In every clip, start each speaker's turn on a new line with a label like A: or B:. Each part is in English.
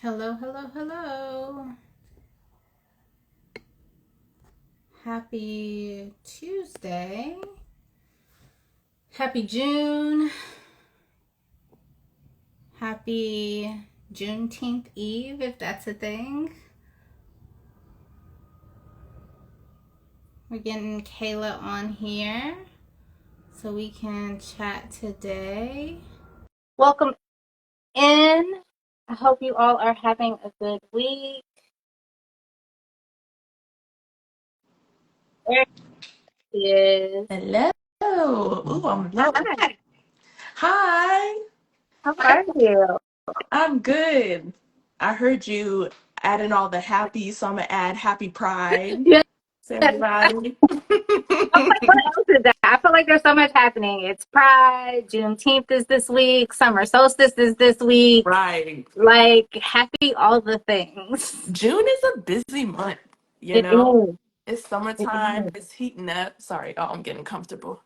A: Hello, hello, hello. Happy Tuesday. Happy June. Happy Juneteenth Eve, if that's a thing. We're getting Kayla on here so we can chat today. Welcome in. I hope you all are having a good week. There it is.
B: Hello. Ooh, I'm low.
A: Hi.
B: Hi.
A: How are you?
B: I'm good. I heard you adding all the happy, so I'm gonna add happy pride
A: Yes.
B: to everybody.
A: I'm like, what else is that? I feel like there's so much happening. It's Pride, Juneteenth is this week, summer solstice is this week.
B: Right.
A: Like, happy all the things.
B: June is a busy month, you
A: It
B: know?
A: is.
B: It's
A: It
B: summertime,
A: is.
B: it's heating up. Sorry, oh, I'm getting comfortable.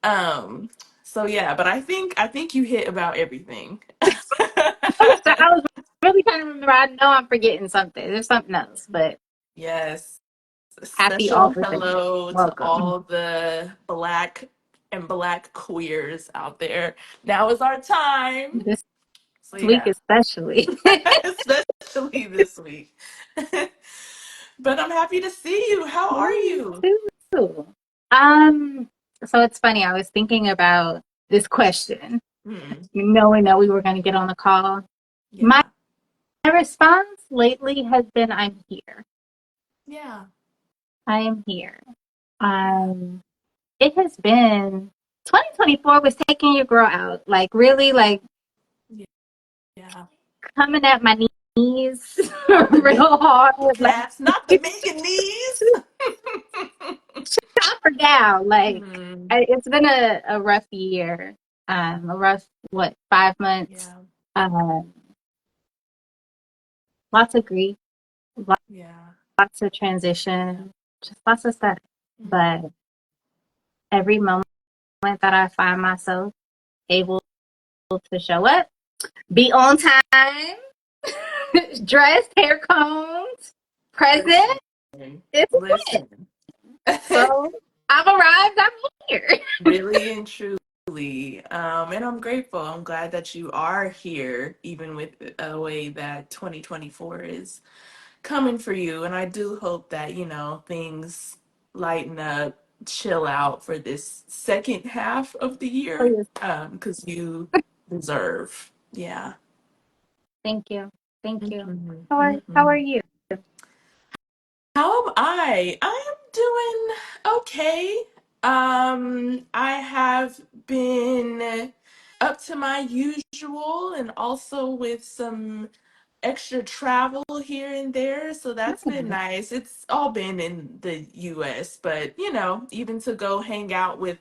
B: Um, so yeah, but I think you hit about everything.
A: So I was really trying to remember. I know I'm forgetting something. There's something else, but
B: Yes.
A: happy all
B: Special
A: the things.
B: hello to
A: Welcome.
B: all the black and black queers out there. Now is our time.
A: This
B: So
A: week
B: yeah,
A: especially.
B: especially this week. But I'm happy to see you. How are
A: Me
B: you?
A: too. Um, so it's funny, I was thinking about this question,
B: Hmm.
A: knowing that we were going to get on the call. My
B: Yeah.
A: response lately has been I'm here.
B: Yeah.
A: I am here.
B: Yeah.
A: Um, it has been 2024 was taking your girl out. Like really like
B: Yeah. Yeah.
A: coming at my knees
B: Not the
A: real hard. Like
B: kneecaps, not the Megan knees.
A: up or down. Like
B: Hmm.
A: it's been a rough year. A rough 5 months.
B: Yeah.
A: Um, lots of grief,
B: Yeah.
A: lots of
B: Yeah.
A: transition, just lots of stuff.
B: Hmm.
A: But every moment that I find myself able to show up, be on time, dressed, hair combed, present,
B: Listen.
A: it's a win.
B: Listen.
A: So I've arrived, I'm here.
B: Really and truly. And I'm grateful. I'm glad that you are here, even with a way that 2024 is coming for you. And I do hope that, things lighten up, chill out for this second half of the year,
A: Please.
B: because you deserve. Yeah.
A: Thank you. Thank you.
B: Mhm,
A: How are
B: mhm.
A: you?
B: How am I? I am doing okay. I have been up to my usual and also with some extra travel here and there, so that's been nice. It's all been in the US, but even to go hang out with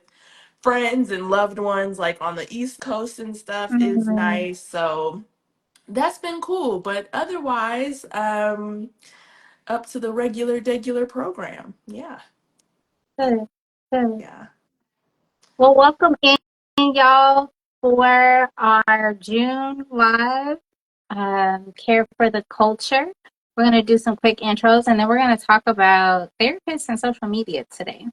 B: friends and loved ones like on the East Coast and stuff is
A: Mm,
B: nice. So that's been cool, but otherwise, up to the regular program. Yeah.
A: good, good.
B: Yeah.
A: Well, welcome in, y'all, for our June live Care for the Culture. We're going to do some quick intros and then we're going to talk about therapists and social media today.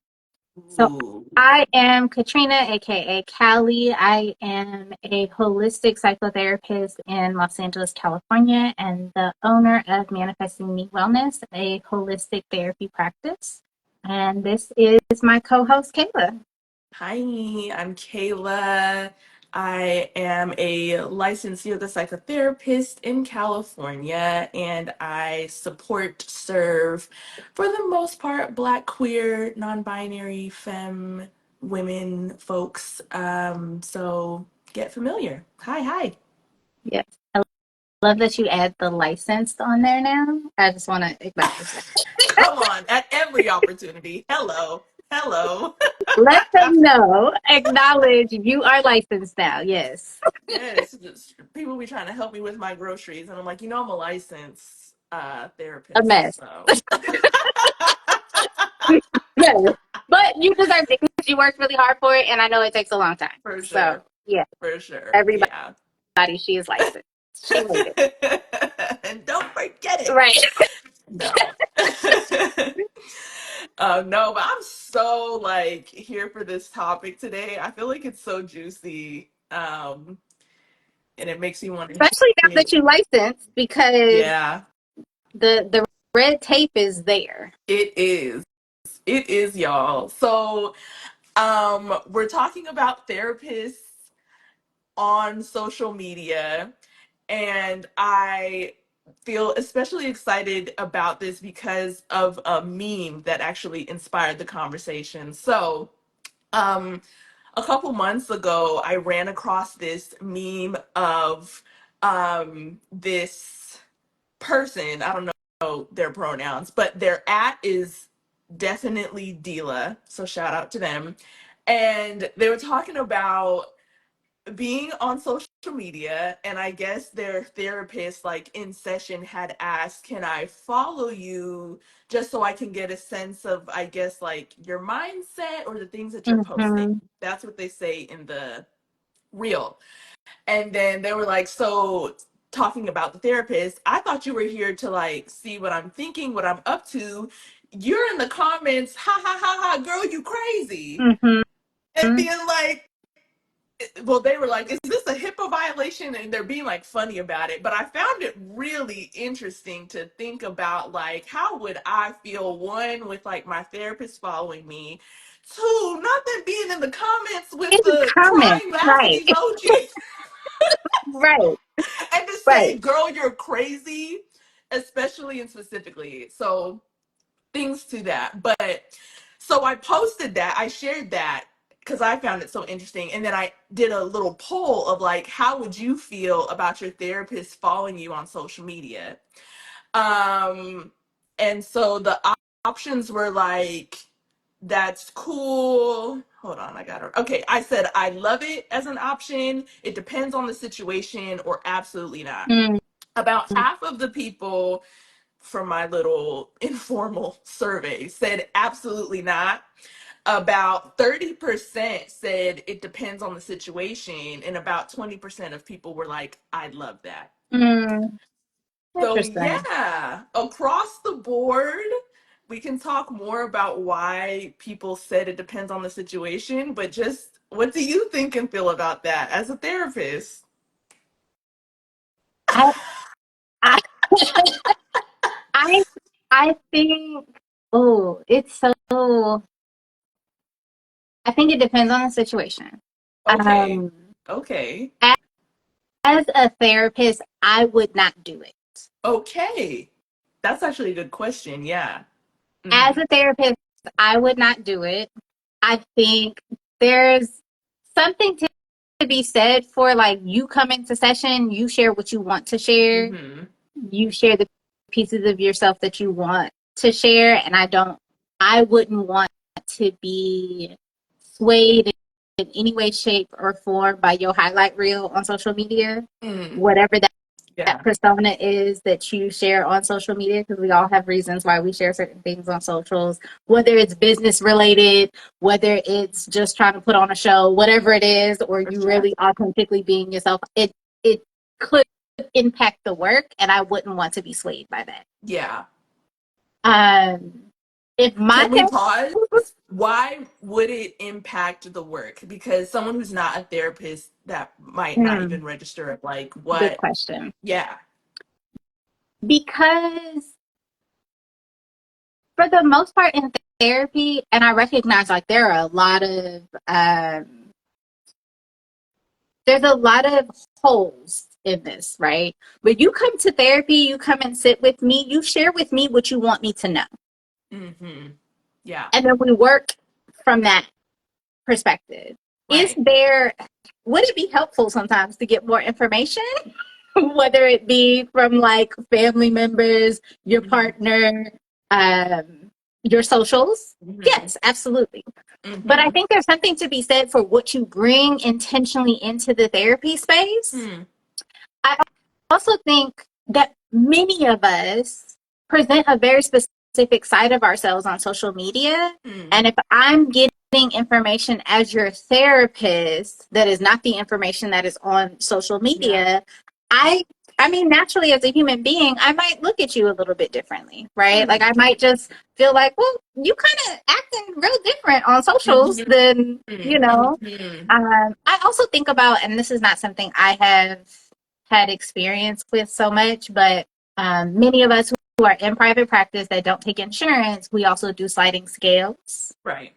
A: So,
B: Ooh.
A: I am Katrina, aka Callie. I am a holistic psychotherapist in Los Angeles, California, and the owner of Manifesting Me Wellness, a holistic therapy practice. And this is my co host, Kayla.
B: Hi, I'm Kayla. I am a licensed yoga psychotherapist in California, and I serve, for the most part, Black, queer, non binary, femme, women folks. So get familiar. Hi, hi.
A: Yes. I love that you add the licensed on there now. I just want to acknowledge that.
B: Come on, at every opportunity. Hello. Hello.
A: Let them know, acknowledge you are licensed now. Yes.
B: Yes, just people be trying to help me with my groceries, and I'm like, I'm a licensed
A: A
B: therapist,
A: mess.
B: so
A: Yes. But you deserve it because you worked really hard for it, and I know it takes a long time.
B: for
A: So,
B: sure,
A: yeah,
B: for sure,
A: everybody,
B: yeah.
A: she is licensed. She made it. Right.
B: No. No, but I'm so like here for this topic today. I feel like it's so juicy. And it makes me want to
A: Especially now
B: hear
A: that
B: it.
A: you licensed, because
B: Yeah,
A: the red tape is there.
B: it is. It is, y'all. So, we're talking about therapists on social media, and I feel especially excited about this because of a meme that actually inspired the conversation. So, um, a couple months ago, I ran across this meme of this person. I don't know their pronouns, but their at is definitely Dila. So shout out to them. And they were talking about being on social media, and I guess their therapist like in session had asked, can I follow you just so I can get a sense of, I guess, like your mindset or the things that you're posting.
A: Mm-hmm.
B: That's what they say in the reel. And then they were like, so talking about the therapist, I thought you were here to like see what I'm thinking, what I'm up to. You're in the comments, ha ha ha ha, girl, you crazy.
A: Mm-hmm.
B: And being like, well, they were like, is this a HIPAA violation? And they're being like funny about it. But I found it really interesting to think about, like, how would I feel, one, with like my therapist following me, two, not them being in the comments with
A: In the
B: the
A: comments,
B: crying laughing
A: right,
B: emoji
A: right,
B: and to
A: right.
B: say, girl, you're crazy, especially and specifically. So things to that. But so I posted that, I shared that because I found it so interesting. And then I did a little poll of like, how would you feel about your therapist following you on social media? Um, and so the options were like, that's cool. Hold on, I got her. Okay, I said I love it as an option. It depends on the situation, or absolutely not.
A: Mm-hmm.
B: About half of the people from my little informal survey said absolutely not. About 30% said it depends on the situation, and about 20% of people were like, I'd love that. So,
A: Interesting.
B: yeah, across the board, we can talk more about why people said it depends on the situation, but just what do you think and feel about that as a therapist?
A: I, I, I, I think. Oh, it's so. I think it depends on the situation.
B: Okay,
A: Um,
B: okay,
A: as a therapist, I would not do it.
B: okay. That's actually a good question. Yeah.
A: As
B: Mm-hmm.
A: a therapist, I would not do it. I think there's something to be said for like you come into session, you share what you want to share,
B: Mm-hmm.
A: you share the pieces of yourself that you want to share, and I wouldn't want to be swayed in any way, shape, or form by your highlight reel on social media,
B: Mm.
A: whatever that
B: Yeah,
A: persona is that you share on social media, because we all have reasons why we share certain things on socials, whether it's business related, whether it's just trying to put on a show, whatever it is, or
B: for
A: you
B: sure.
A: really authentically being yourself. It could impact the work, and I wouldn't want to be swayed by that.
B: Yeah.
A: Um, if my
B: Can we pause? Why would it impact the work? Because someone who's not a therapist that might not even register at like
A: good
B: what?
A: question.
B: Yeah.
A: Because for the most part in therapy, and I recognize like there's a lot of holes in this, right? When you come to therapy, you come and sit with me, you share with me what you want me to know.
B: Mm-hmm. Yeah.
A: And then we work from that perspective. Is
B: Right.
A: there, would it be helpful sometimes to get more information? Whether it be from like family members, your
B: Mm-hmm.
A: partner, your socials?
B: Mm-hmm.
A: Yes, absolutely. But I
B: Mm-hmm.
A: think there's something to be said for what you bring intentionally into the therapy space.
B: Hmm.
A: I also think that many of us present a very specific side of ourselves on social media.
B: Hmm.
A: And if I'm getting information as your therapist that is not the information that is on social
B: Yeah.
A: media, I I mean, naturally, as a human being, I might look at you a little bit differently, right? Like,
B: Mm.
A: I might just feel like, well, you kind of acting real different on socials
B: Mhm.
A: than,
B: Mhm.
A: I also think about, and this is not something I have had experience with so much, but many of us who are in private practice that don't take insurance, we also do sliding scales.
B: Right.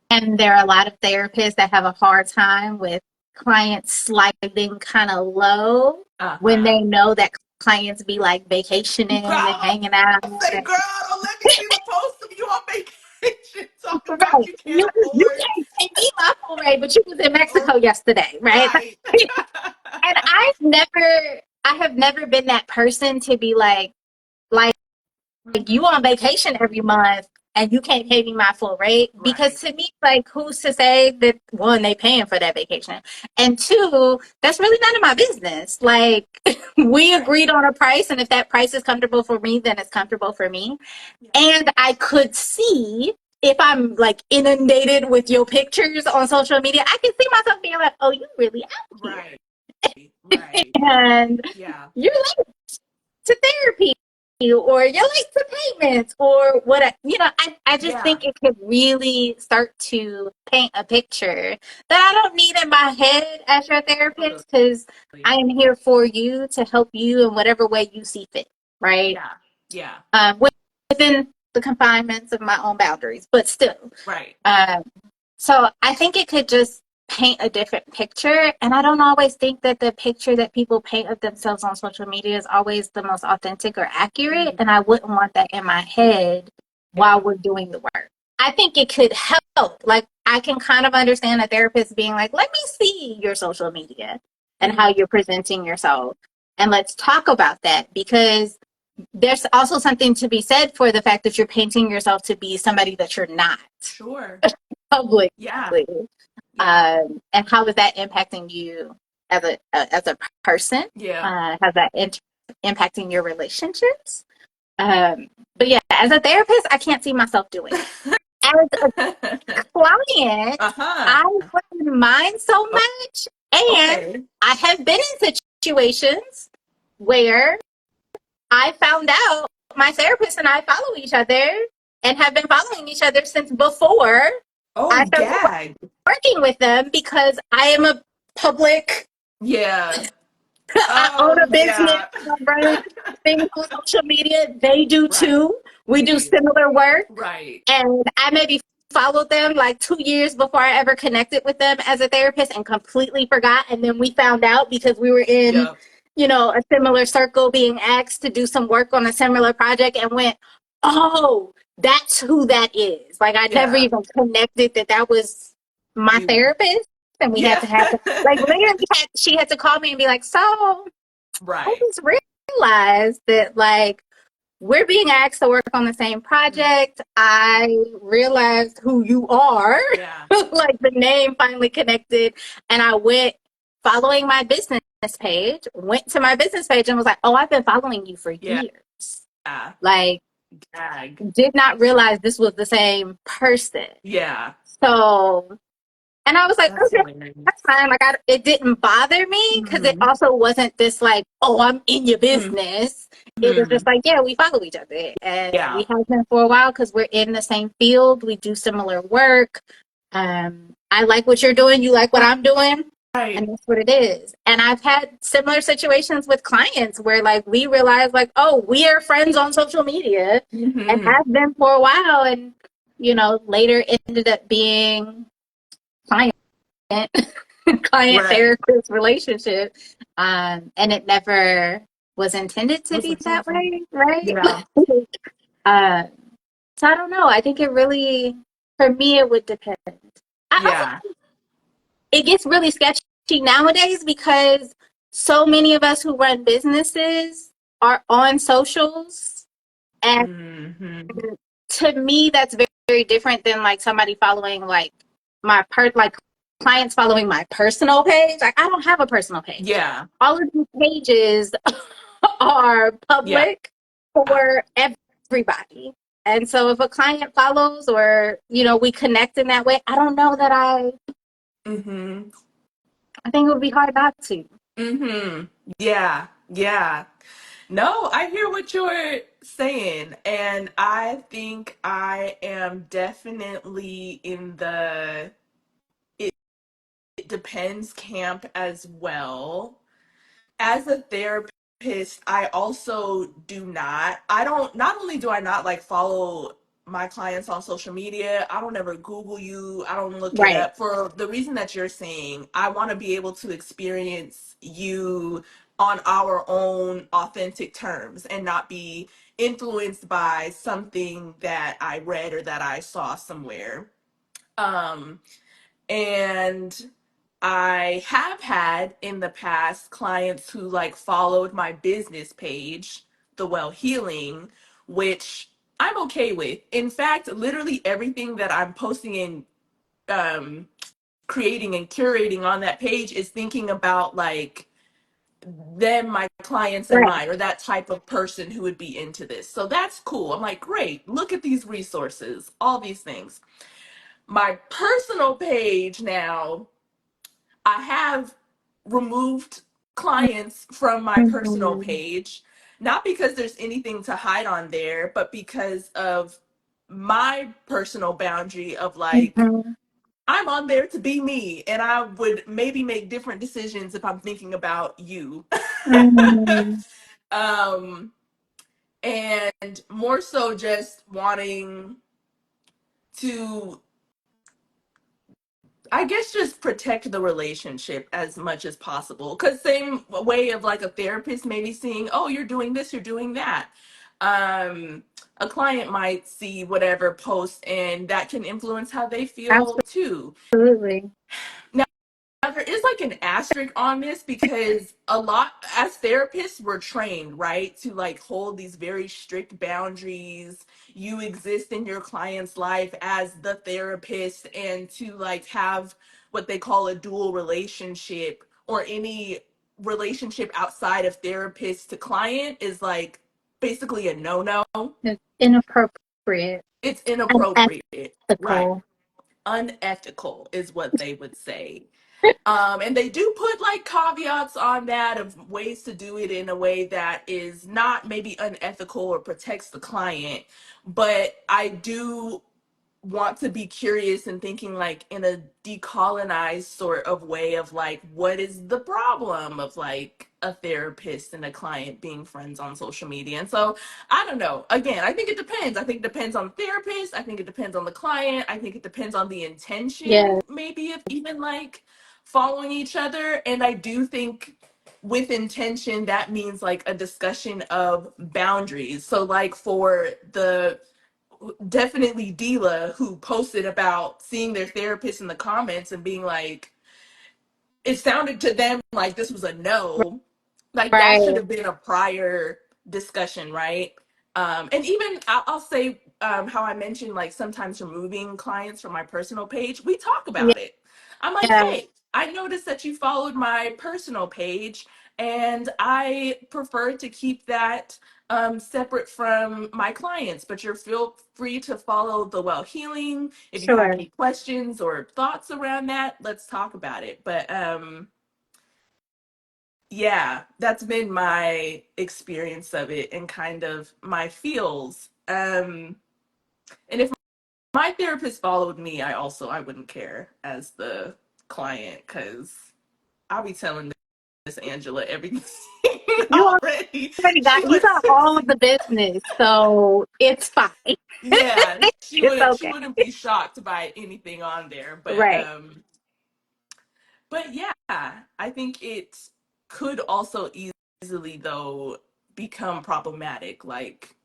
A: And there are a lot of therapists that have a hard time with clients sliding kind of low when
B: Uh-huh.
A: they know that clients be like vacationing and
B: Girl,
A: hanging out.
B: I say, girl, don't let me see the post of you on vacation talking about
A: Right.
B: you can't
A: You
B: afford.
A: can't pay me my full rate, but you was in Mexico yesterday, right?
B: Right.
A: And I have never been that person to be like you on vacation every month and you can't pay me my full rate, because
B: Right.
A: to me, like, who's to say that one, they paying for that vacation, and two, that's really none of my business. Like, we
B: Right.
A: agreed on a price, and if that price is comfortable for me, then it's comfortable for me.
B: Yeah.
A: And I could see, if I'm like inundated with your pictures on social media, I can see myself being like, oh, you really out here,
B: Right. Right.
A: and
B: Yeah.
A: you're to therapy, or you're late to payments, or what, I just
B: Yeah.
A: think it could really start to paint a picture that I don't need in my head as your
B: Totally.
A: therapist, because I am here for you to help you in whatever way you see fit, right?
B: Yeah. Yeah.
A: Within the confinements of my own boundaries, but still.
B: Right.
A: um, so I think it could just paint a different picture. And I don't always think that the picture that people paint of themselves on social media is always the most authentic or accurate.
B: Mhm.
A: And I wouldn't want that in my head while
B: Yeah.
A: we're doing the work. I think it could help. Like, I can kind of understand a therapist being like, let me see your social media and how
B: Mhm.
A: you're presenting yourself. And let's talk about that, because there's also something to be said for the fact that you're painting yourself to be somebody that you're not
B: Sure.
A: publicly.
B: Yeah. Yeah.
A: And how is that impacting you as a person?
B: Yeah.
A: How's that impacting your relationships? But yeah, as a therapist, I can't see myself doing it. As a client,
B: Uh-huh.
A: I wouldn't mind so much, and
B: Okay.
A: I have been in situations where I found out my therapist and I follow each other and have been following each other since before I
B: Oh,
A: started
B: gag.
A: working with them, because I am a public,
B: Yeah.
A: I own
B: Oh,
A: a business,
B: yeah.
A: I run things on social media. They do
B: Right.
A: too. We do similar work.
B: Right.
A: And I maybe followed them like 2 years before I ever connected with them as a therapist and completely forgot. And then we found out because we were in,
B: Yep.
A: a similar circle, being asked to do some work on a similar project, and went, oh, that's who that is. Like, I never
B: Yeah.
A: even connected that that was my
B: You.
A: therapist. And we had
B: Yeah.
A: to have, like, literally, she had to call me and be like, so I
B: Right.
A: just realized that, like, we're being asked to work on the same
B: Mm.
A: project. I realized who you are.
B: Yeah.
A: Like, the name finally connected. And I went, following my business page, went to my business page and was like, oh, I've been following you for
B: Yeah.
A: years. Like,
B: Gag.
A: did not realize this was the same person.
B: Yeah.
A: So, and I was like,
B: That's
A: okay,
B: hilarious.
A: that's fine. Like, it didn't bother me, because it
B: Mm-hmm.
A: also wasn't this like, oh, I'm in your business. It was just
B: Mm-hmm.
A: like, yeah, we follow each other, and
B: Yeah.
A: we have been for a while because we're in the same field. We do similar work. I like what you're doing. You like what I'm doing. And
B: Right.
A: that's what it is. And I've had similar situations with clients where, like, we realize, like, oh, we are friends on social media and
B: Mm-hmm.
A: have been for a while. And, later ended up being client, client
B: Right.
A: therapist relationship. And it never was intended to
B: Was
A: be
B: it
A: that
B: something?
A: way, right?
B: Yeah.
A: uh, so I don't know. I think it really, for me, it would depend. I also,
B: Yeah.
A: it gets really sketchy nowadays because so many of us who run businesses are on socials. And
B: Mm-hmm.
A: to me, that's very, very different than like somebody following like like clients following my personal page. Like, I don't have a personal page.
B: Yeah.
A: All of these pages are
B: Yeah.
A: public for everybody. And so if a client follows, or, we connect in that way, I don't know that
B: Mm-hmm.
A: I think it would be hard not to.
B: Mm-hmm. Yeah. Yeah. No, I hear what you're saying, and I think I am definitely in the it depends camp as well. As a therapist, I also do not. I don't. Not only do I not like follow my clients on social media, I don't ever Google you. I don't look it
A: Right.
B: up for the reason that you're saying. I want to be able to experience you on our own authentic terms and not be influenced by something that I read or that I saw somewhere. Um, and I have had in the past clients who like followed my business page, The Well Healing, which I'm okay with. In fact, literally everything that I'm posting and creating and curating on that page is thinking about like them, my clients, and
A: Right.
B: mine, or that type of person who would be into this. So that's cool. I'm like, great, look at these resources, all these things. My personal page now, I have removed clients from my personal
A: Mhm.
B: page, not because there's anything to hide on there, but because of my personal boundary of like,
A: Mhm.
B: I'm on there to be me, and I would maybe make different decisions if I'm thinking about you.
A: Mhm.
B: um, and more so just wanting to, I guess, just protect the relationship as much as possible. Because same way of like a therapist maybe seeing, oh, you're doing this, you're doing that. Um, a client might see whatever post, and that can influence how they feel too.
A: Absolutely.
B: Now, there is like an asterisk on this because a lot, as therapists, we're trained, right, to like hold these very strict boundaries. You exist in your client's life as the therapist, and to like have what they call a dual relationship or any relationship outside of therapist to client is like basically a no no.
A: It's inappropriate,
B: It's inappropriate, right?
A: unethical.
B: Unethical is what they would say. And they do put like caveats on that of ways to do it in a way that is not maybe unethical or protects the client. But I do want to be curious and thinking like in a decolonized sort of way of like, what is the problem of like a therapist and a client being friends on social media? And so I don't know. Again, I think it depends. I think it depends on the therapist. I think it depends on the client. I think it depends on the intention,
A: Yes.
B: maybe, of even like following each other. And I do think with intention, that means like a discussion of boundaries. So, like, for the definitely Dila who posted about seeing their therapist in the comments and being like, it sounded to them like this was a no. Like that should
A: Right.
B: have been a prior discussion, right? And even I'll say how I mentioned like sometimes removing clients from my personal page. We talk about it. I'm like,
A: Yeah.
B: hey, I noticed that you followed my personal page, and I prefer to keep that separate from my clients. But you're feel free to follow the Well Healing. If you have
A: Sure.
B: any questions or thoughts around that, let's talk about it. But yeah, that's been my experience of it and kind of my feels. And if my therapist followed me, I wouldn't care as the client because I'll be telling Miss Angela everything
A: You
B: already.
A: you got all of the business, so it's fine.
B: Yeah,
A: It's
B: she
A: okay.
B: wouldn't be shocked by anything on there.
A: Right.
B: But yeah, I think it could also easily though become problematic. Like,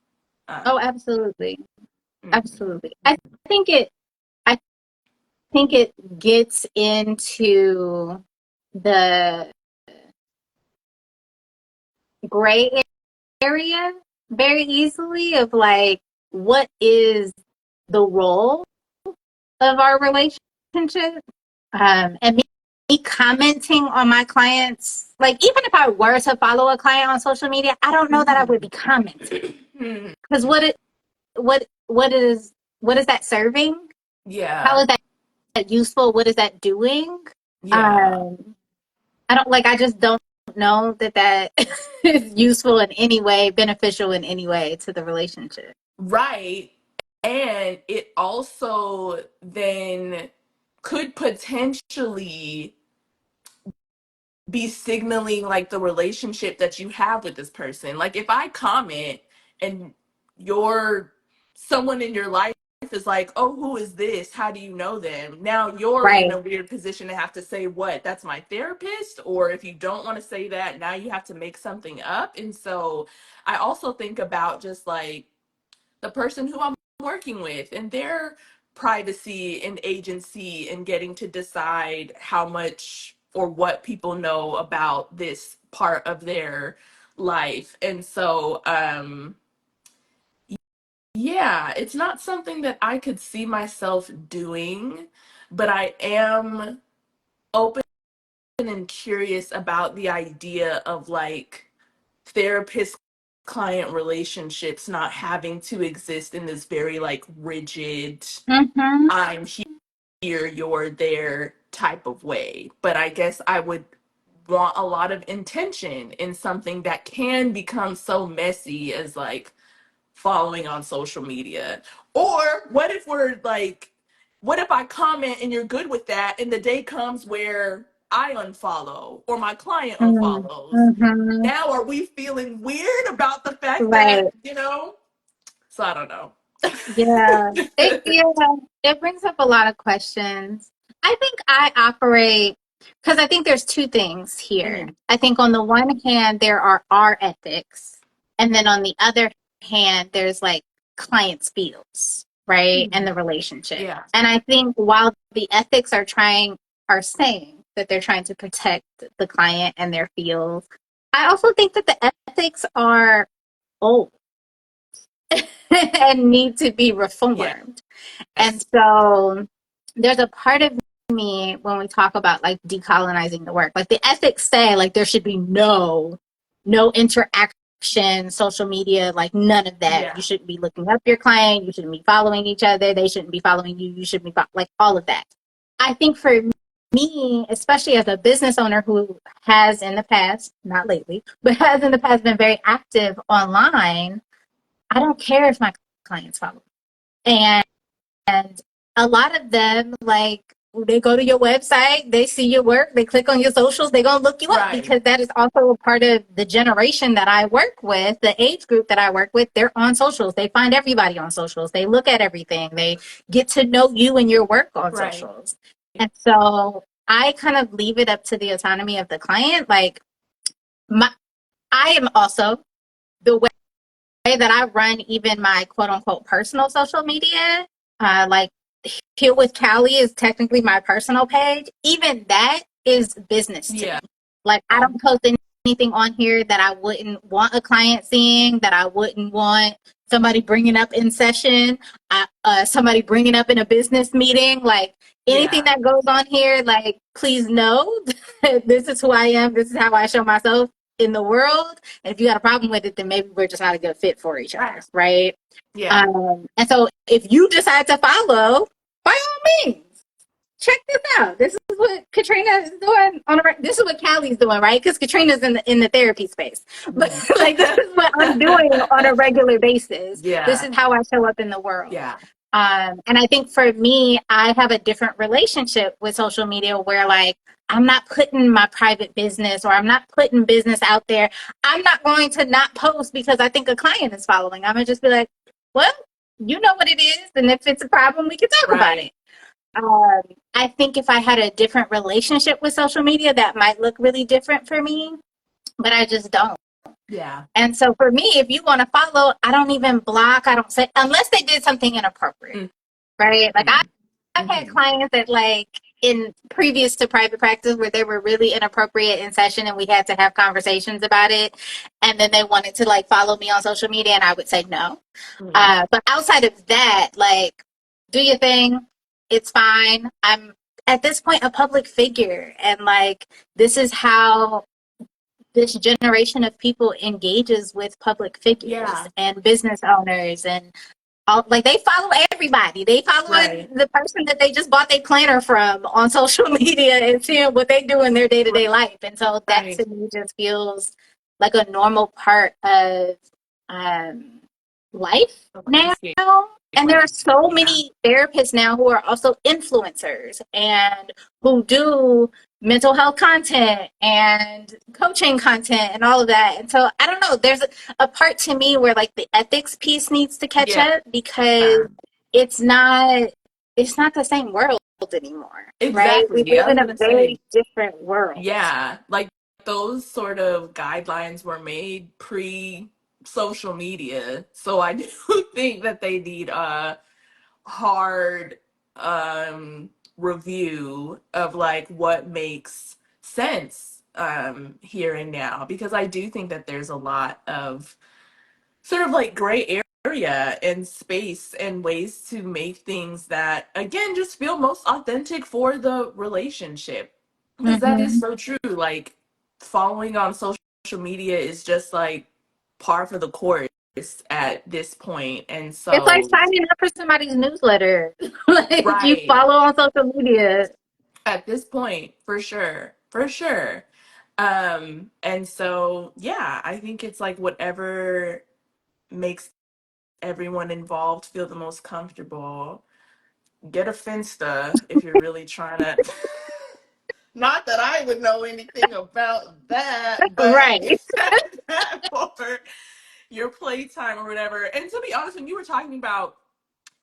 A: Oh,
B: um,
A: absolutely.
B: mhm,
A: Absolutely. I think it gets into the gray area very easily of like what is the role of our relationship, and me commenting on my clients, like even if I were to follow a client on social media, I don't know that I would be
B: mhm,
A: commenting
B: mhm.
A: because what is that serving? How
B: Yeah,
A: is that useful? What is that doing?
B: yeah,
A: um I don't like I just don't know that that is useful in any way, beneficial in any way to the relationship.
B: Right. And it also then could potentially be signaling like the relationship that you have with this person. Like if I comment and you're someone in your life is like, "Oh, who is this? How do you know them?" Now you're in
A: Right.
B: a weird position to have to say, "What? That's my therapist?" Or if you don't want to say that, now you have to make something up. And so I also think about just like the person who I'm working with and their privacy and agency and getting to decide how much or what people know about this part of their life. And so, yeah, it's not something that I could see myself doing, but I am open and curious about the idea of like therapist client relationships not having to exist in this very like rigid
A: Mm-hmm.
B: I'm here, you're there type of way. But I guess I would want a lot of intention in something that can become so messy as like following on social media. Or what if we're like, what if I comment and you're good with that and the day comes where I unfollow or my client unfollows?
A: Mm-hmm.
B: Now are we feeling weird about the fact that,
A: Right.
B: So I don't know.
A: Yeah. It brings up a lot of questions. I think I operate because I think there's two things here.
B: Mhm.
A: I think on the one hand there are our ethics, and then on the other hand there's like clients' feels, right? And the relationship.
B: Yeah.
A: And I think while the ethics are saying that they're trying to protect the client and their feels, I also think that the ethics are old and need to be reformed. And
B: Yes.
A: so there's a part of me when we talk about like decolonizing the work, like the ethics say like there should be no interaction, social media, like none of that. You
B: Yeah.
A: shouldn't be looking up your client, you shouldn't be following each other, they shouldn't be following you, you shouldn't be like all of that. I think for me, especially as a business owner who has in the past, not lately, but has in the past been very active online, I don't care if my clients follow. And a lot of them, like, they go to your website, they see your work, they click on your socials, they're going to look you up
B: Right.
A: because that is also a part of the generation that I work with, the age group that I work with. They're on socials. They find everybody on socials. They look at everything. They get to know you and your work on
B: Right.
A: socials. And so I kind of leave it up to the autonomy of the client. Like, my, I am also the way that I run even my quote unquote personal social media, like Heal with Callie is technically my personal page. Even that is business to me.
B: Yeah.
A: Like I don't post anything on here that I wouldn't want a client seeing, that I wouldn't want somebody bringing up in session, somebody bringing up in a business meeting. Like anything
B: Yeah.
A: that goes on here, like please know that this is who I am. This is how I show myself in the world. And if you got a problem with it, then maybe we're just not a good fit for each other,
B: Right.
A: right?
B: Yeah.
A: And so if you decide to follow, by all means, check this out. This is what Katrina is doing on a. This is what Callie's doing, right? Because Katrina's in the therapy space. But
B: Mhm.
A: like, this is what I'm doing on a regular basis. This
B: Yeah.
A: is how I show up in the world.
B: Yeah.
A: And I think for me, I have a different relationship with social media where like I'm not putting my private business or I'm not putting business out there. I'm not going to not post because I think a client is following. I'm gonna just be like, well, you know what it is, and if it's a problem, we can talk about
B: Right.
A: it. Um, I think if I had a different relationship with social media, that might look really different for me, but I just don't.
B: Yeah.
A: And so for me, if you want to follow, I don't even block. I don't say, unless they did something inappropriate, right? Like
B: Mm-hmm.
A: I've had
B: Mm-hmm.
A: clients that like in previous to private practice where they were really inappropriate in session and we had to have conversations about it. And then they wanted to like follow me on social media and I would say no.
B: Mm-hmm.
A: But outside of that, like, do your thing. It's fine. I'm at this point a public figure, and like, this is how this generation of people engages with public figures
B: Yeah.
A: and business owners and all, like they follow everybody. They following
B: Right.
A: the person that they just bought their planner from on social media and seeing what they do in their day to day life. And so that
B: Right.
A: to me just feels like a normal part of um, life
B: The
A: now.
B: landscape.
A: And there are
B: Right.
A: so
B: Yeah.
A: many therapists now who are also influencers and who do mental health content and coaching content and all of that. And so I don't know, there's a part to me where like the ethics piece needs to catch
B: Yeah.
A: up because it's not it's not the same world anymore, right? We
B: Exactly.
A: live
B: I was
A: in a
B: gonna say,
A: very different world.
B: yeah, like those sort of guidelines were made pre social media. So I do think that they need a hard review of like what makes sense here and now, because I do think that there's a lot of sort of like gray area and space and ways to make things that again just feel most authentic for the relationship, because that is
A: Mm-hmm.
B: so true. Like following on social media is just like par for the course at this point, and
A: It's like
B: so
A: signing up for somebody's newsletter. Like you
B: right
A: follow on social media.
B: at this point, for sure, for sure. And so yeah, I think it's like whatever makes everyone involved feel the most comfortable. Get a Finsta if you're really trying to. Not that I would know anything about that, but
A: Right.
B: that for your playtime or whatever. And to be honest, when you were talking about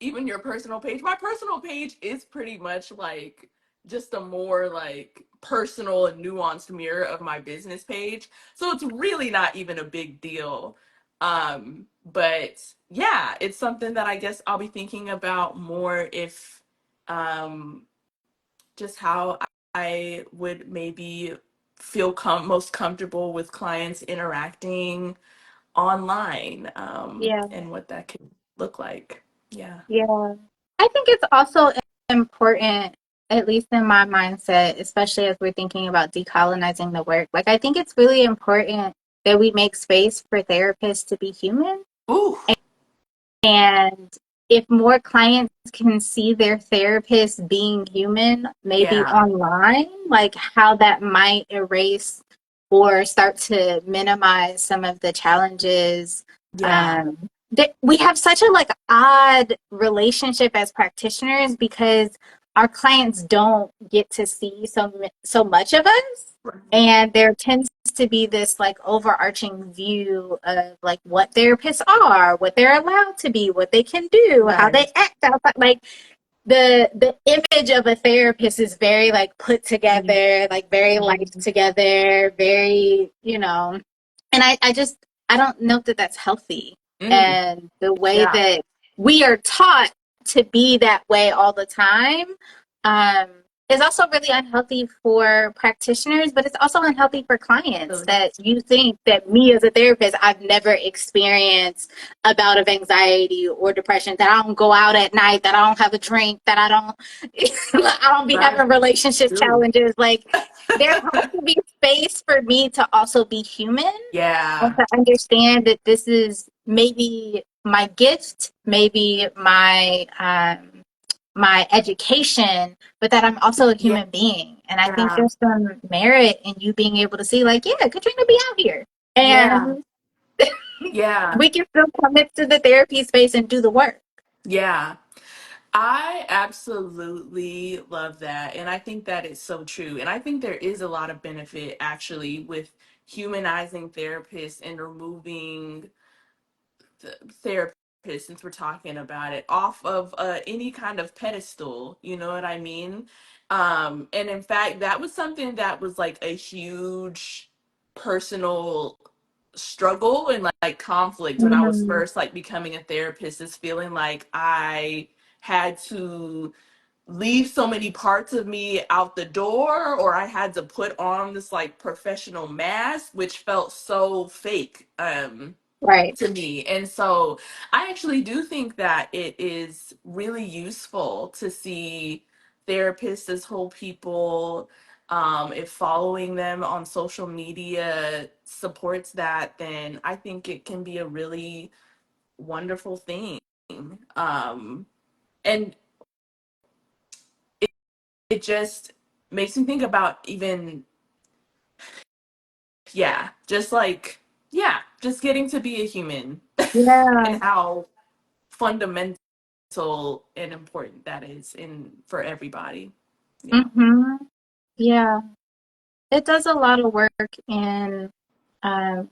B: even your personal page, my personal page is pretty much like just a more like personal and nuanced mirror of my business page. So it's really not even a big deal. But yeah, it's something that I guess I'll be thinking about more if um just how I would maybe feel most comfortable with clients interacting online,
A: Yeah.
B: and what that could look like. Yeah.
A: Yeah. I think it's also important, at least in my mindset, especially as we're thinking about decolonizing the work. Like, I think it's really important that we make space for therapists to be human.
B: Ooh,
A: And if more clients can see their therapist being human, maybe
B: yeah,
A: online, like how that might erase or start to minimize some of the challenges.
B: yeah,
A: That we have such a like odd relationship as practitioners because our clients don't get to see so much of us,
B: right,
A: and there tends to be this like overarching view of like what therapists are, what they're allowed to be, what they can do, how they
B: right.
A: act outside. Like the image of a therapist is very like put
B: Mhm,
A: together, like very life
B: mhm.
A: together, very, and I just I don't know that that's healthy.
B: Mm,
A: And the way
B: yeah,
A: that we are taught to be that way all the time um, is also really unhealthy for practitioners, but it's also unhealthy for clients
B: really.
A: that you think that me as a therapist, I've never experienced a bout of anxiety or depression, that I don't go out at night, that I don't have a drink, that I don't I don't be
B: Right.
A: having relationship
B: True.
A: challenges. Like there has to be space for me to also be human and
B: Yeah,
A: to understand that this is maybe my gift, maybe my education, but that I'm also a
B: yeah,
A: human being. And I think there's some merit in you being able to see, like, yeah, Katrina be out here.
B: yeah,
A: And
B: yeah,
A: we can still commit to the therapy space and do the work.
B: yeah. I absolutely love that. And I think that is so true. And I think there is a lot of benefit actually with humanizing therapists and removing therapist, since we're talking about it, off of any kind of pedestal, you know what I mean? And in fact, that was something that was like a huge personal struggle and like conflict when I was
A: Mm,
B: first like becoming a therapist, is feeling like I had to leave so many parts of me out the door, or I had to put on this like professional mask which felt so fake
A: right.
B: to me. And so I actually do think that it is really useful to see therapists as whole people. If following them on social media supports that, then I think it can be a really wonderful thing. And it just makes me think about even, yeah, just like, yeah, just getting to be a human
A: Yeah.
B: and how fundamental and important that is in for everybody. Yeah.
A: Mm-hmm. Yeah. It does a lot of work in um,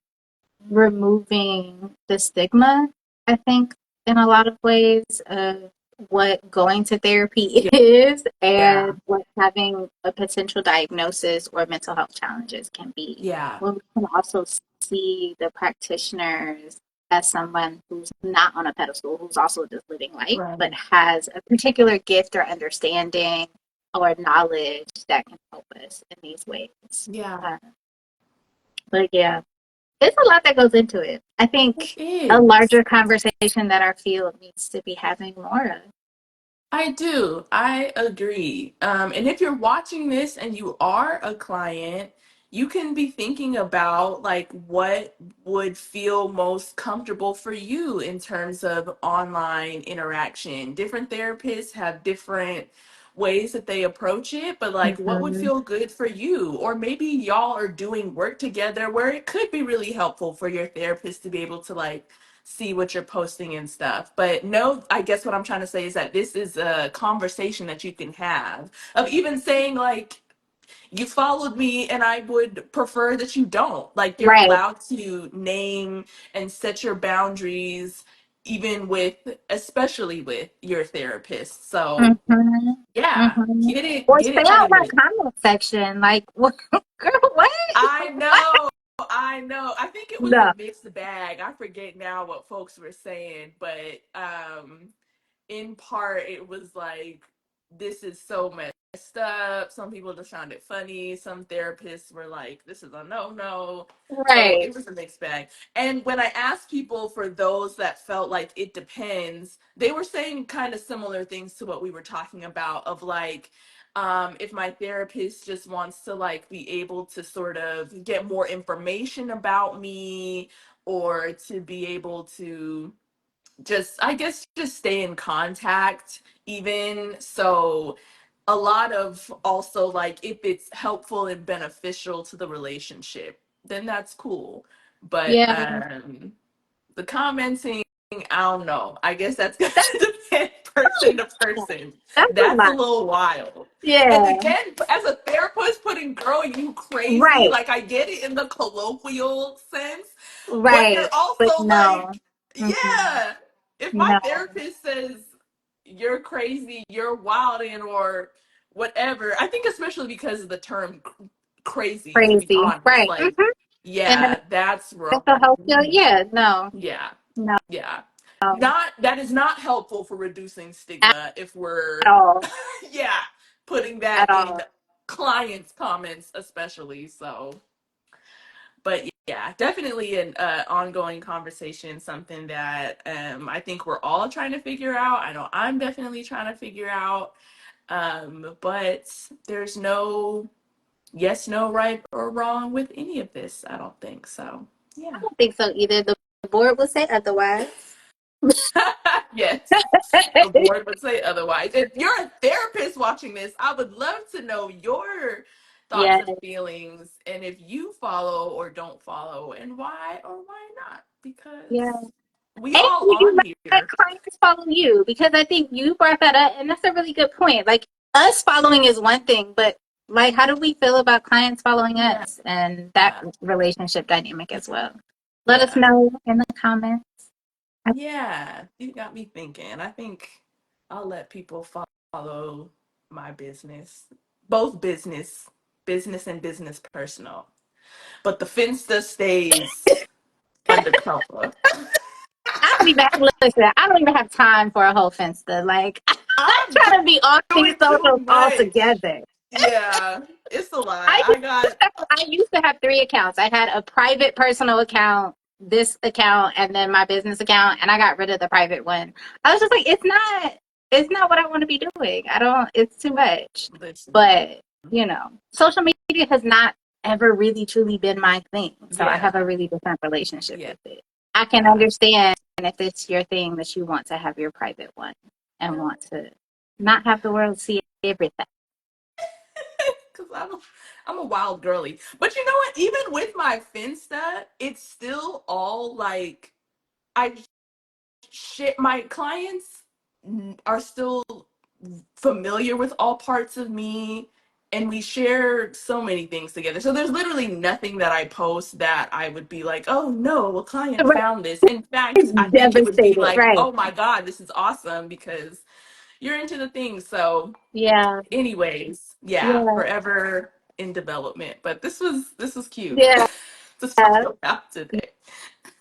A: removing the stigma, I think, in a lot of ways of what going to therapy
B: Yeah.
A: is
B: Yeah.
A: and what having a potential diagnosis or mental health challenges can be.
B: Yeah.
A: When we can also see the practitioners as someone who's not on a pedestal, who's also just living life, but
B: Right.
A: has a particular gift or understanding or knowledge that can help us in these ways.
B: Yeah.
A: Uh, but yeah, it's a lot that goes into it. I
B: It
A: think a
B: is.
A: larger conversation that our field needs to be having more of.
B: I do. I agree. And if you're watching this and you are a client, you can be thinking about like what would feel most comfortable for you in terms of online interaction. Different therapists have different ways that they approach it, but like what would
A: Mm-hmm.
B: feel good for you? Or maybe y'all are doing work together where it could be really helpful for your therapist to be able to like see what you're posting and stuff. But no, I guess what I'm trying to say is that this is a conversation that you can have of even saying like you followed me and I would prefer that you don't. Like you're
A: Right.
B: allowed to name and set your boundaries even with especially with your therapist. So,
A: Mm-hmm.
B: yeah,
A: Mm-hmm. Or
B: get
A: stay
B: it
A: out my
B: chatted.
A: comment section. Like, what? Girl, what?
B: I
A: What?
B: know. I know. I think it was a
A: No.
B: mixed bag. I forget now what folks were saying, but in part it was like this is so messed up. Some people just found it funny. Some therapists were like this is a no. So
A: Right.
B: it was a mixed bag. And when I asked people for those that felt like it depends, they were saying kind of similar things to what we were talking about of like if my therapist just wants to like be able to sort of get more information about me or to be able to just I guess just stay in contact even. So a lot of also like if it's helpful and beneficial to the relationship then that's cool, but
A: Yeah.
B: the commenting, I don't know, I guess that's gonna
A: That's
B: depend person to person.
A: a
B: That's a
A: lot.
B: little wild. And
A: Yeah.
B: again, as a therapist putting girl you crazy,
A: Right.
B: like I get it in the colloquial sense, but
A: Right.
B: you're
A: But
B: also
A: no.
B: like,
A: Mm-hmm.
B: yeah, if my
A: No.
B: therapist says you're crazy, you're wilding, or whatever, I think especially because of the term crazy, to be
A: Crazy.
B: honest,
A: Right.
B: like,
A: Mm-hmm. And
B: yeah, that's
A: mental
B: wrong.
A: health field, yeah. No.
B: Yeah,
A: No.
B: yeah.
A: At
B: Not that is not helpful for reducing stigma if we're
A: all.
B: yeah, putting that
A: At
B: in
A: all.
B: clients' comments especially. So but yeah, definitely an ongoing conversation, something that I think we're all trying to figure out. I know I'm definitely trying to figure out. But there's no yes, no, right or wrong with any of this. I don't think so.
A: I
B: Yeah.
A: don't think so either. The board would say otherwise.
B: Yes, the board would say otherwise. If you're a therapist watching this, I would love to know your thoughts
A: Yeah.
B: and feelings and if you follow or don't follow and why or why not.
A: Yeah.
B: Because we
A: And
B: all
A: would you
B: on
A: let
B: here.
A: clients follow you? Because I think you brought that up, and that's a really good point. Like, us following is one thing, but like, how do we feel about clients following
B: Yeah.
A: us and that relationship dynamic as well? Let us
B: Yeah.
A: know in the comments.
B: Yeah. You got me thinking. I think I'll let people follow my business. Both business and business personal. But the Finsta stays undercover.
A: I don't even listen. I don't even have time for a whole Finsta. Like, I'm
B: I'm
A: trying to be off these
B: doing too
A: socials
B: much.
A: altogether.
B: Yeah, it's a lot.
A: I
B: I got
A: I used to have three accounts. I had a private personal account, this account, and then my business account, and I got rid of the private one. I was just like, it's not what I want to be doing. I don't, it's too much.
B: listen.
A: But, social media has not ever really truly been my thing. So I
B: Yeah,
A: have a really different relationship
B: yeah,
A: with it. I can understand if it's your thing that you want to have your private one and want to not have the world see everything.
B: Because I'm a wild girly. But you know what? Even with my Finsta, it's still all like I shit. My clients are still familiar with all parts of me, and we share so many things together. So there's literally nothing that I post that I would be like, oh no, a client
A: Right.
B: found this. In fact, I think it would be
A: Devastated,
B: like,
A: right?
B: oh my God, this is awesome because you're into the thing. So
A: Yeah,
B: anyways, yeah,
A: yeah,
B: forever in development. But this was cute
A: yeah,
B: to talk about today.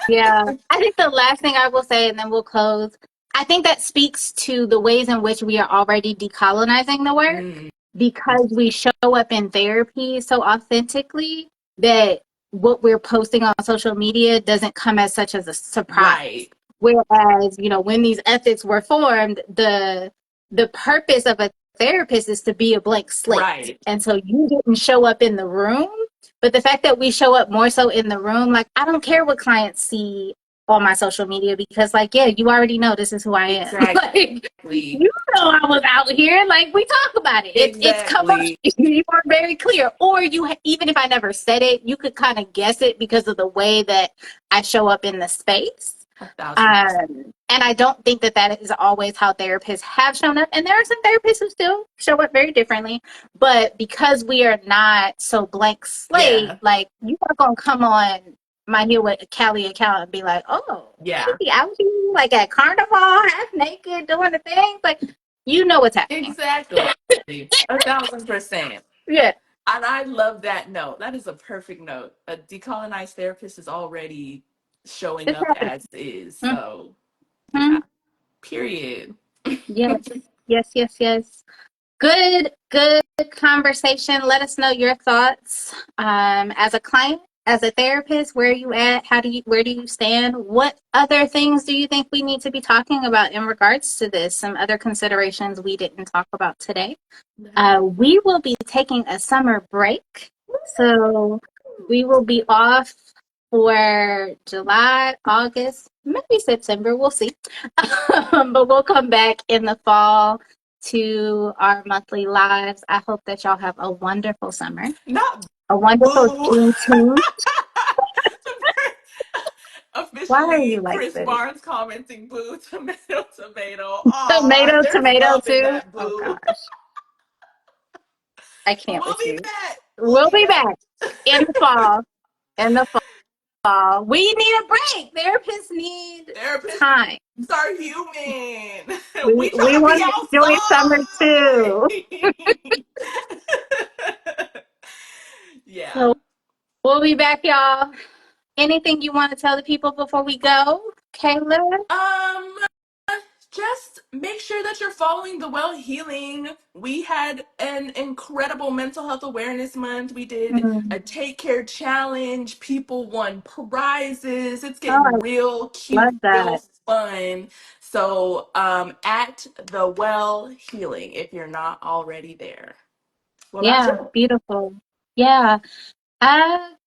A: yeah. I think the last thing I will say, and then we'll close. I think that speaks to the ways in which we are already decolonizing the work
B: Mm,
A: because we show up in therapy so authentically that what we're posting on social media doesn't come as such as a surprise.
B: right,
A: Whereas, when these ethics were formed, the purpose of a therapist is to be a blank slate.
B: right,
A: And so you didn't show up in the room, but the fact that we show up more so in the room, like I don't care what clients see on my social media because like, yeah, you already know this is who I am. Like
B: exactly,
A: you know I was out here. Like we talk about it. It's
B: exactly,
A: commercial. You are very clear. Or even if I never said it, you could kind of guess it because of the way that I show up in the space.
B: 1,000%.
A: And I don't think that that is always how therapists have shown up. And there are some therapists who still show up very differently. But because we are not so blank slate,
B: Yeah,
A: like you are going to come on my Here with Callie account and be like, oh, she
B: yeah,
A: be out here like at Carnival, half naked, doing the things. Like, you know what's happening.
B: exactly, 1,000%.
A: Yeah.
B: And I love that note. That is a perfect note. A decolonized therapist is already showing
A: It's
B: up
A: happening.
B: as is. So,
A: Mm-hmm.
B: yeah, period.
A: Yes. Yes, yes, yes. Good conversation. Let us know your thoughts. As a client, as a therapist, where are you at? Where do you stand? What other things do you think we need to be talking about in regards to this? Some other considerations we didn't talk about today. We will be taking a summer break. So we will be off for July, August, maybe September. We'll see. But we'll come back in the fall to our monthly lives. I hope that y'all have a wonderful summer,
B: Not
A: a wonderful
B: boo.
A: Juneteenth. Why are you
B: Officially,
A: like
B: Chris
A: this?
B: Barnes commenting boo, tomato, tomato. Aw,
A: Tomato,
B: there's
A: tomato,
B: love in
A: too.
B: that
A: Oh
B: boo.
A: gosh, I
B: But
A: can't
B: we'll
A: with
B: be
A: you.
B: back. We'll
A: We'll
B: be
A: be
B: back.
A: back in the fall. In the fall. We need a break. Therapists need
B: Therapists
A: time.
B: are human.
A: We
B: We
A: we
B: trying to be
A: want to enjoy summer too.
B: outside. Yeah.
A: So we'll be back, y'all. Anything you want to tell the people before we go, Kayla?
B: Um, just make sure that you're following the Well Healing. We had an incredible mental health awareness month. We did
A: Mm.
B: a take care challenge. People won prizes. It's
A: Oh,
B: getting real
A: I love
B: cute, real
A: that.
B: fun. So, at the Well Healing, if you're not already there. What about
A: Yeah,
B: you?
A: beautiful. Yeah.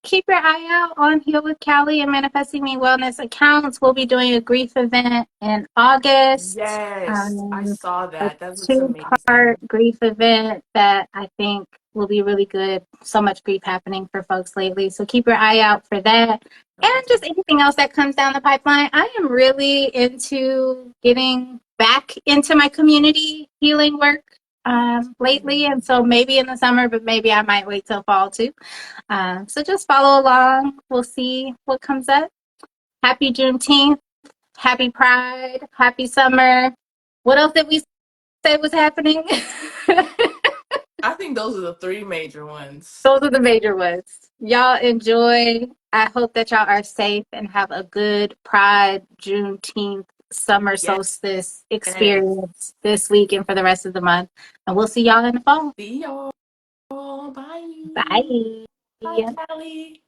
A: Keep your eye out on Heal with Callie and Manifesting Me Wellness accounts. We'll be doing a grief event in August.
B: Yes, I saw
A: A
B: that. That looks
A: two-part
B: amazing.
A: grief event that I think will be really good. So much grief happening for folks lately. So keep your eye out for that. And just anything else that comes down the pipeline. I am really into getting back into my community healing work lately. And so maybe in the summer, but maybe I might wait till fall too. So just follow along. We'll see what comes up. Happy Juneteenth. Happy Pride. Happy summer. What else did we say was happening?
B: I think those are the three major ones.
A: Those are the major ones. Y'all enjoy. I hope that y'all are safe and have a good Pride, Juneteenth, summer
B: Yes.
A: solstice experience this week and for the rest of the month. And we'll see y'all in the fall.
B: See y'all. Bye.
A: Bye.
B: Bye, Callie.